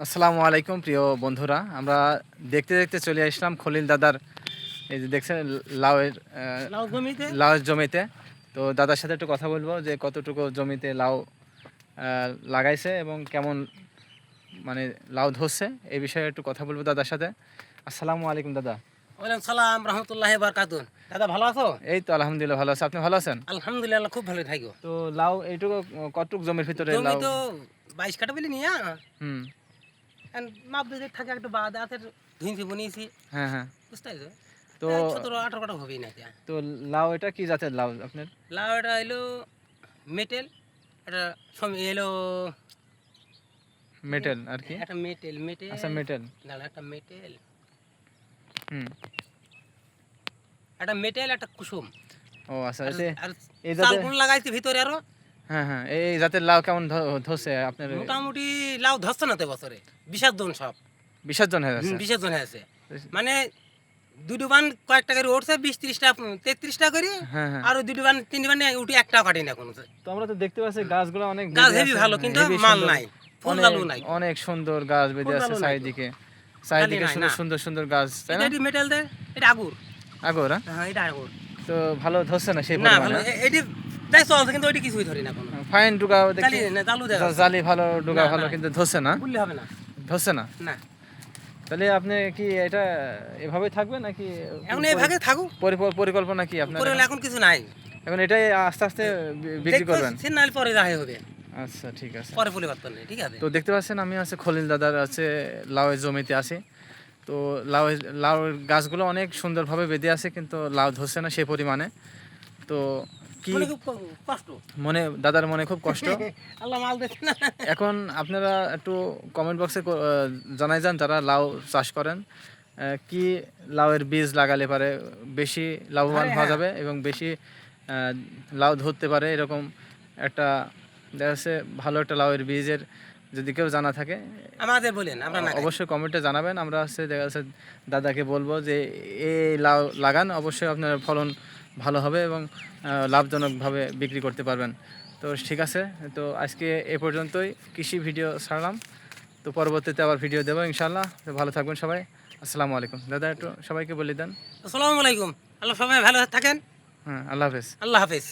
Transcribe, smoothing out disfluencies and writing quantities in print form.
আসসালামু আলাইকুম প্রিয় বন্ধুরা, আমরা দেখতে দেখতে চলে আসলাম খলিল দাদার এই যে দেখছেন লাউয়ের লাউয়ের জমিতে। তো দাদার সাথে একটু কথা বলবো যে কতটুকু জমিতে লাউ লাগাইছে এবং কেমন মানে লাউ ধরছে এই বিষয়ে একটু কথা বলবো দাদার সাথে। আসসালামু আলাইকুম দাদা। ওয়ালাইকুম সালাম রহমতুল্লাহি বারাকাতুহু। দাদা ভালো আছো? এই তো আলহামদুলিল্লাহ ভালো আছে, আপনি ভালো আছেন? আলহামদুলিল্লাহ খুব ভালো থাকো। তো লাউ এইটুকু কতটুকু জমির ভিতরে জমি লাউ? তো 22 কাঠা বলি নিয়া হুম। মাপ দিতে থাকে একটু বাদ আছে ধুইছি বনিয়েছি। হ্যাঁ হ্যাঁ। বুঝতে পারছো? তো 17-18 কাঠা হবেই না এটা। তো লাউ এটা কি জাতের লাউ আপনার? লাউ এটা হলো মেটেল, এটা এলো মেটেল আর কি? একটা মেটেল মেটেল আচ্ছা মেটেল। না একটা মেটেল, হুম। একটা মেটেল একটা কুসুম। ও আচ্ছা, আর এতে আর এই চাল জাতের কোন লাগাইছি ভিতরে আরো। হ্যাঁ হ্যাঁ, এই জাতের লাউ কেমন ধরছে আপনার? মোটামুটি লাউ ধরছে না তো বছরে বিসর্জন সব বিসর্জন হয়ে যাচ্ছে? বিসর্জন হয়েছে মানে দুটো বান কয়েকটা করে উঠছে 20-30টা 33টা করে। হ্যাঁ হ্যাঁ। আর দুটো বান তিনটি বান উঠে একটাও কাটি না কোনো। তো আমরা তো দেখতে পাচ্ছি গাছগুলো অনেক গাছ বেঁধে হেভি আছে, ভালো কিন্তু হেভি মাল সুন্দর, নাই, ফুল অনেক ডালও নাই, অনেক সুন্দর গাছ বেঁধে ফুল আছে ডালও নাই তো। চারিদিকে, চারিদিকে নাই, সুন্দর না। সুন্দর সুন্দর গাছ, তাই এটা না? এটি মেটাল দেয়, এটা আগুর। আগর হ্যাঁ এটা আগুর। তো ভালো ধরছে না সেই না পরিমাণে? ভালো এটি তাই চলছে কিন্তু ওইটি কিছুই ধরি না কোনো। ফাইন ডুগা জালি দেখি, না চালু দেখা জালি ভালো ডুগা না, ভালো না। কিন্তু ধরছে না? বললে হবে না। ধরছে না? না তাহলে আপনি কি এটা এভাবেই থাকবে নাকি এখন এই ভাগে থাকুক, পরিকল্পনা কি আপনার? করে এখন কিছু নাই, এখন এটাই আস্তে আস্তে বিক্রি করবেন? সে নাইলে পরে যাই হবে, আচ্ছা ঠিক আছে। পরে পরিবর্তন নেই, ঠিক আছে। তো দেখতে পাচ্ছেন আমি আছে খলিল দাদার আছে লাউয়ের জমিতে আছি। তো লাউয়ের গাছগুলো অনেক সুন্দরভাবে বেঁধে আছে কিন্তু লাউ ধরছে না সেই পরিমাণে। তো কি মনে খুব কষ্ট, দাদার মনে খুব কষ্ট। আল্লাহ মাল দেখে না। এখন আপনারা একটু কমেন্ট বক্সে জানাই যান যারা লাউ চাষ করেন, কি লাউয়ের বীজ লাগালে পারে বেশি লাভবান হওয়া যাবে এবং বেশি লাউ ধরতে পারে, এরকম একটা দেখা যাচ্ছে ভালো একটা লাউয়ের বীজের যদি কেউ জানা থাকে আমাদের বলেন, আমরা না অবশ্যই কমেন্টে জানাবেন। আমরা হচ্ছে দেখা যাচ্ছে দাদাকে বলবো যে এই লাউ লাগান, অবশ্যই আপনার ফলন ভালো হবে এবং লাভজনকভাবে বিক্রি করতে পারবেন। তো ঠিক আছে, তো আজকে এ পর্যন্তই কৃষি ভিডিও ছাড়লাম। তো পরবর্তীতে আবার ভিডিও দেবো ইনশাল্লাহ। তো ভালো থাকবেন সবাই। আসসালামু আলাইকুম। দাদা একটু সবাইকে বলে দেন। আসসালামু আলাইকুম, আল্লাহ সবাই ভালো থাকেন। হ্যাঁ, আল্লাহ হাফেজ। আল্লাহ হাফেজ।